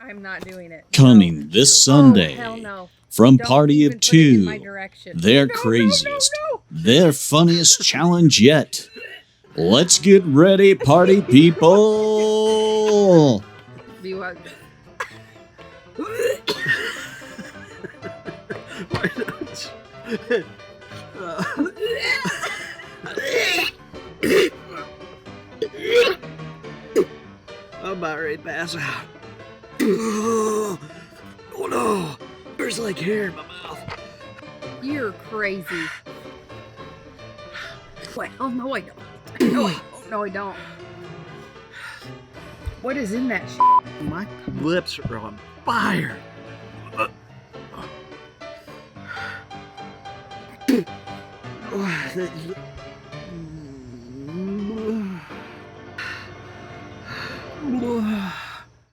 I'm not doing it. Coming this Sunday. Oh, hell no. From Don't Party even of put it in my Two, direction. their No, craziest, no. their funniest challenge yet. Let's get ready, party people! Do you want... Why not? I'm about ready to pass out. Oh no! There's like hair in my mouth. You're crazy. Well, no, I don't. No, I don't. What is in that shit? My lips are on fire.